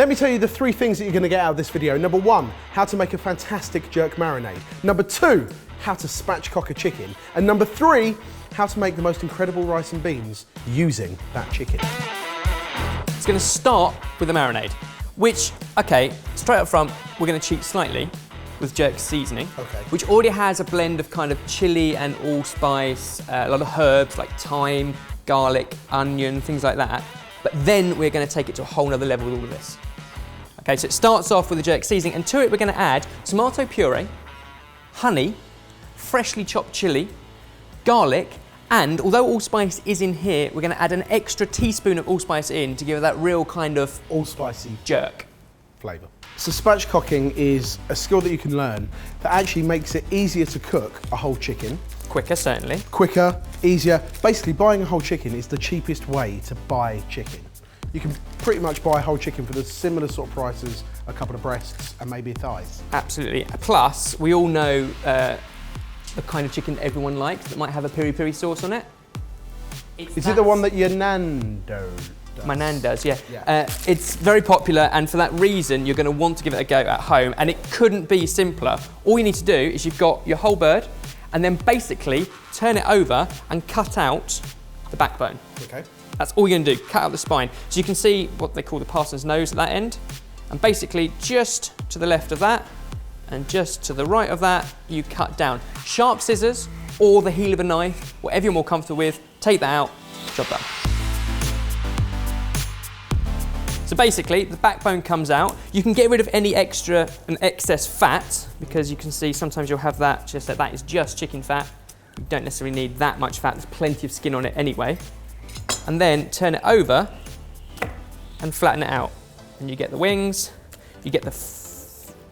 Let me tell you the 3 things that you're going to get out of this video. Number 1, how to make a fantastic jerk marinade. Number 2, how to spatchcock a chicken. And number 3, how to make the most incredible rice and beans using that chicken. It's going to start with the marinade, which, okay, straight up front, we're going to cheat slightly with jerk seasoning, which already has a blend of kind of chili and allspice, a lot of herbs like thyme, garlic, onion, things like that. But then we're going to take it to a whole nother level with all of this. Okay, so it starts off with the jerk seasoning, and to it we're going to add tomato puree, honey, freshly chopped chili, garlic, and although allspice is in here, we're going to add an extra teaspoon of allspice in to give it that real kind of allspicey jerk flavour. So spatchcocking is a skill that you can learn that actually makes it easier to cook a whole chicken. Quicker, certainly. Quicker, easier. Basically, buying a whole chicken is the cheapest way to buy chicken. You can pretty much buy a whole chicken for the similar sort of price as a couple of breasts and maybe thighs. Absolutely. Plus, we all know the kind of chicken everyone likes that might have a piri sauce on it. Is it the one that your nan does? My nan does, yeah. It's very popular, and for that reason, you're going to want to give it a go at home, and it couldn't be simpler. All you need to do is you've got your whole bird, and then basically turn it over and cut out the backbone. Okay. That's all you're going to do, cut out the spine. So you can see what they call the parson's nose at that end, and basically just to the left of that, and just to the right of that, you cut down. Sharp scissors or the heel of a knife, whatever you're more comfortable with, take that out, job done. So basically, the backbone comes out. You can get rid of any extra and excess fat, because you can see sometimes you'll have that, just that is just chicken fat. You don't necessarily need that much fat, there's plenty of skin on it anyway. And then turn it over and flatten it out. And you get the wings, you get the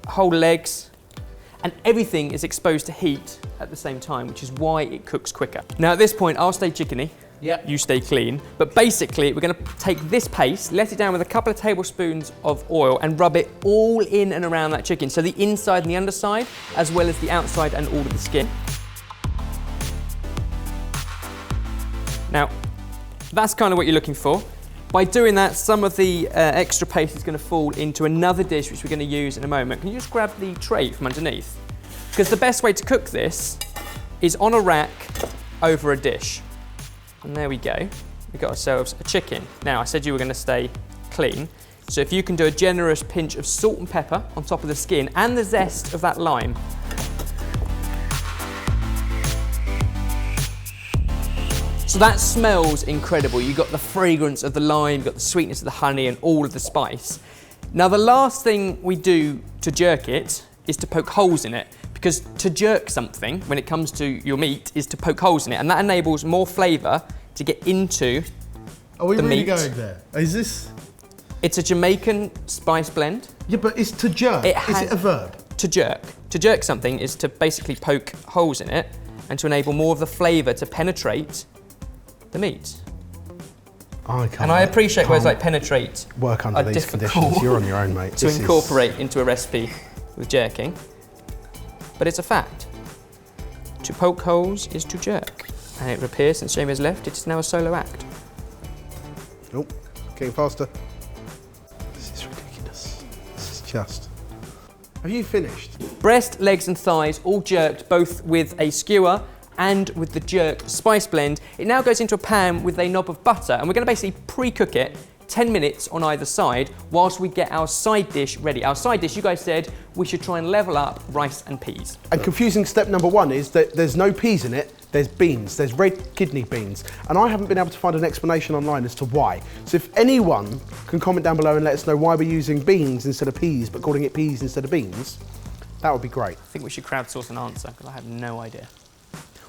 whole legs, and everything is exposed to heat at the same time, which is why it cooks quicker. Now at this point, I'll stay chickeny. Yep. You stay clean. But basically, we're going to take this paste, let it down with a couple of tablespoons of oil, and rub it all in and around that chicken. So the inside and the underside, as well as the outside and all of the skin. Now, that's kind of what you're looking for. By doing that, some of the extra paste is going to fall into another dish, which we're going to use in a moment. Can you just grab the tray from underneath? Because the best way to cook this is on a rack over a dish. And there we go. We've got ourselves a chicken. Now, I said you were going to stay clean. So if you can do a generous pinch of salt and pepper on top of the skin and the zest of that lime. So that smells incredible. You've got the fragrance of the lime, you've got the sweetness of the honey and all of the spice. Now, the last thing we do to jerk it is to poke holes in it. Because to jerk something, when it comes to your meat, is to poke holes in it, and that enables more flavour to get into the meat. Are we really going there? Is this? It's a Jamaican spice blend. Yeah, but it's to jerk. Is it a verb? To jerk. To jerk something is to basically poke holes in it and to enable more of the flavour to penetrate the meat. I appreciate words like penetrate work under these conditions. You're on your own, mate. To incorporate into a recipe with jerking. But it's a fact. To poke holes is to jerk. And it appears since Jamie has left, it is now a solo act. Oh, getting faster. This is ridiculous. This is just... Have you finished? Breast, legs and thighs all jerked, both with a skewer and with the jerk spice blend. It now goes into a pan with a knob of butter, and we're going to basically pre-cook it 10 minutes on either side whilst we get our side dish ready. Our side dish, you guys said we should try and level up rice and peas. And confusing step number 1 is that there's no peas in it, there's beans, there's red kidney beans. And I haven't been able to find an explanation online as to why. So if anyone can comment down below and let us know why we're using beans instead of peas, but calling it peas instead of beans, that would be great. I think we should crowdsource an answer, because I have no idea.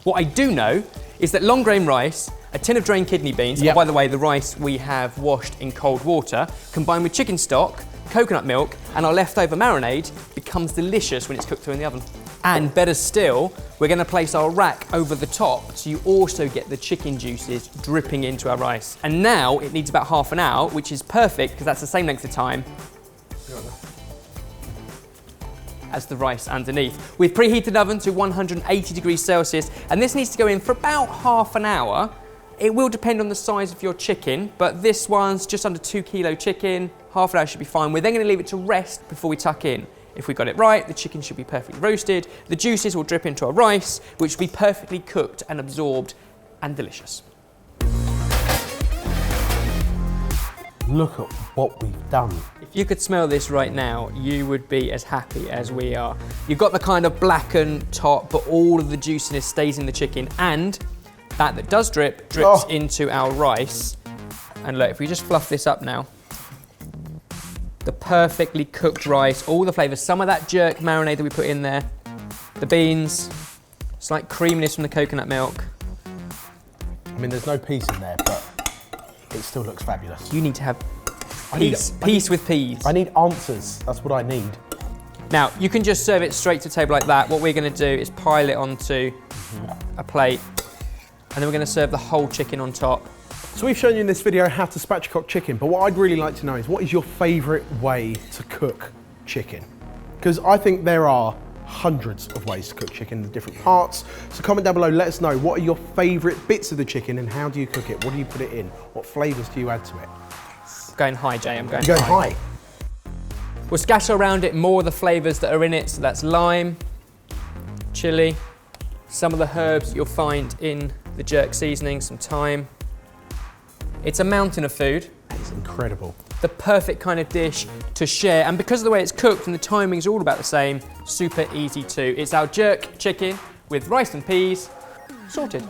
What I do know is that long grain rice, a tin of drained kidney beans, and by the way, the rice we have washed in cold water, combined with chicken stock, coconut milk, and our leftover marinade, becomes delicious when it's cooked through in the oven. And better still, we're going to place our rack over the top, so you also get the chicken juices dripping into our rice. And now it needs about half an hour, which is perfect, because that's the same length of time as the rice underneath. We've preheated the oven to 180 degrees Celsius, and this needs to go in for about half an hour. It will depend on the size of your chicken, but this one's just under 2 kilo chicken, half an hour should be fine. We're then going to leave it to rest before we tuck in. If we got it right, the chicken should be perfectly roasted. The juices will drip into our rice, which will be perfectly cooked and absorbed and delicious. Look at what we've done. If you could smell this right now, you would be as happy as we are. You've got the kind of blackened top, but all of the juiciness stays in the chicken, and that does drip, drips into our rice. And look, if we just fluff this up now, the perfectly cooked rice, all the flavours, some of that jerk marinade that we put in there, the beans, slight creaminess from the coconut milk. I mean, there's no peas in there, but it still looks fabulous. You need to have peace with peas. I need answers. That's what I need. Now, you can just serve it straight to the table like that. What we're going to do is pile it onto a plate, and then we're going to serve the whole chicken on top. So we've shown you in this video how to spatchcock chicken, but what I'd really like to know is what is your favourite way to cook chicken? Because I think there are hundreds of ways to cook chicken in different parts. So comment down below, let us know what are your favourite bits of the chicken and how do you cook it? What do you put it in? What flavours do you add to it? I'm going high, Jay, I'm going You're high. going high. We'll scatter around it more of the flavours that are in it. So that's lime, chilli, some of the herbs you'll find in the jerk seasoning, some thyme. It's a mountain of food. It's incredible. The perfect kind of dish to share, and because of the way it's cooked and the timing's all about the same, super easy too. It's our jerk chicken with rice and peas, sorted.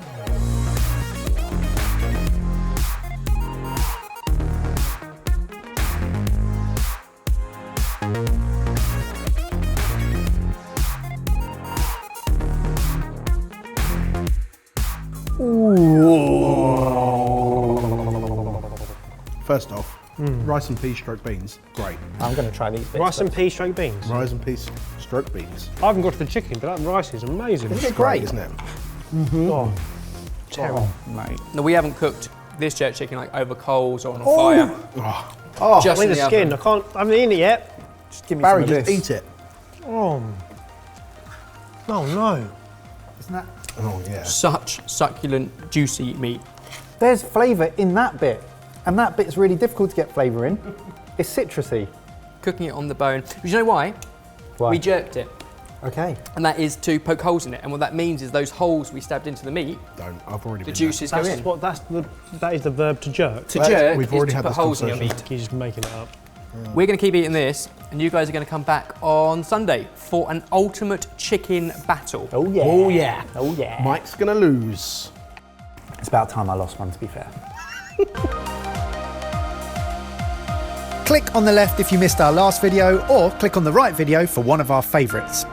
First off, rice and peas stroke beans, great. I'm going to try these bits. Rice and peas stroke beans. Rice and peas stroke beans. I haven't got to the chicken, but that rice is amazing. It's great, isn't it? Oh, terrible. Mate. No, we haven't cooked this jerk chicken like over coals or on a fire. Oh, Just I in mean, the the skin, oven. I haven't eaten it yet. Just give me Barry, some of just this. eat it. Oh. Oh no. Isn't that? Oh yeah. Such succulent, juicy meat. There's flavour in that bit, and that bit's really difficult to get flavour in. It's citrusy. Cooking it on the bone. But you know why? Why? We jerked it, Okay. and that is to poke holes in it. And what that means is those holes we stabbed into the meat, Don't. I've already the been juices go in. That is the verb to jerk. To jerk we've is already to had put this holes in your meat. conversation. You're just making it up. We're going to keep eating this, and you guys are going to come back on Sunday for an ultimate chicken battle. Oh yeah. Oh yeah. Oh yeah. Mike's gonna lose. It's about time I lost one, to be fair. Click on the left if you missed our last video, or click on the right video for one of our favourites.